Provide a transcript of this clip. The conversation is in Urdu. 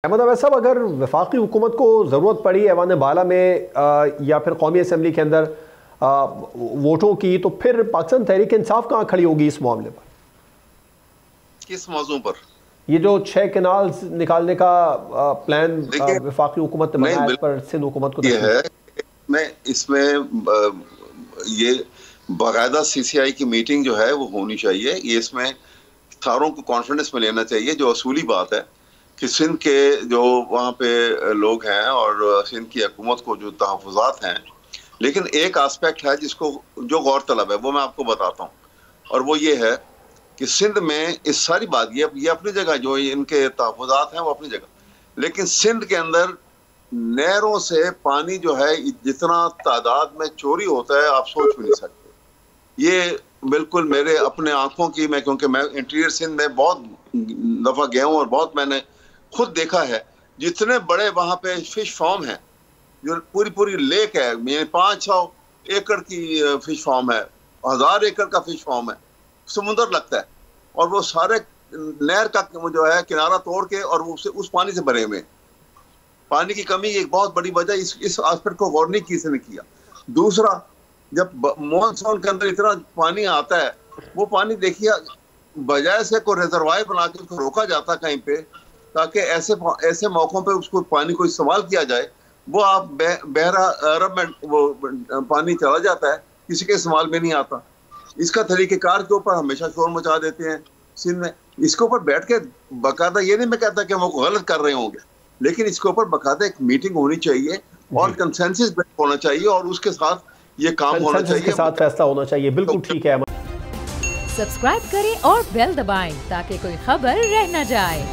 احمد عویس صاحب، اگر وفاقی حکومت کو ضرورت پڑی ایوان بالا میں یا پھر قومی اسمبلی کے اندر ووٹوں کی، تو پھر پاکستان تحریک انصاف کہاں کھڑی ہوگی اس معاملے پر؟ کس موضوع پر؟ یہ جو 6 کینالز نکالنے کا پلان وفاقی حکومت نے بنایا، اس پر سندھ حکومت کو یہ ہے اس میں یہ باقاعدہ سی سی آئی کی میٹنگ جو ہے وہ ہونی چاہیے. یہ اس میں ساروں کو کانفیڈنس میں لینا چاہیے. جو اصولی بات ہے کہ سندھ کے جو وہاں پہ لوگ ہیں اور سندھ کی حکومت کو جو تحفظات ہیں، لیکن ایک آسپیکٹ ہے جس کو جو غور طلب ہے وہ میں آپ کو بتاتا ہوں، اور وہ یہ ہے کہ سندھ میں اس ساری بات یہ اپنی جگہ جو ان کے تحفظات ہیں وہ اپنی جگہ، لیکن سندھ کے اندر نہروں سے پانی جو ہے جتنا تعداد میں چوری ہوتا ہے آپ سوچ بھی نہیں سکتے. یہ بالکل میرے اپنے آنکھوں کی، کیونکہ میں انٹیریئر سندھ میں بہت دفعہ گیا ہوں اور بہت میں نے خود دیکھا ہے. جتنے بڑے وہاں پہ فش فارم ہیں، جو پوری لیک ہے، یعنی 500 ایکڑ کی فش فارم ہے، 1000 ایکڑ کا فش فارم ہے، سمندر لگتا ہے، اور وہ سارے نہر کا جو ہے کنارہ توڑ کے اور اس پانی سے بھرے ہوئے. پانی کی کمی ایک بہت بڑی وجہ اس آسپیکٹ کو غور نہیں کسی نے کیا. دوسرا، جب مانسون کے اندر اتنا پانی آتا ہے، وہ پانی دیکھیے بجائے سے کوئی ریزروائر بنا کے اس کو روکا جاتا کہیں پہ، تاکہ ایسے موقعوں پہ اس کو پانی کو استعمال کیا جائے. وہ آپ بحرہ عرب میں وہ پانی چلا جاتا ہے، کسی کے استعمال میں نہیں آتا. اس کا طریقہ کار کے اوپر ہمیشہ شور مچا دیتے ہیں سندھ میں. اس کے اوپر بیٹھ کے باقاعدہ، یہ نہیں میں کہتا کہ وہ غلط کر رہے ہوں گے، لیکن اس کے اوپر باقاعدہ ایک میٹنگ ہونی چاہیے اور کنسنسس ہونا چاہیے، اور اس کے ساتھ یہ کام ہونا چاہیے، کے ساتھ فیصلہ ہونا چاہیے. بالکل ٹھیک ہے. سبسکرائب کریں اور بیل دبائیں تاکہ کوئی خبر رہ نہ جائے.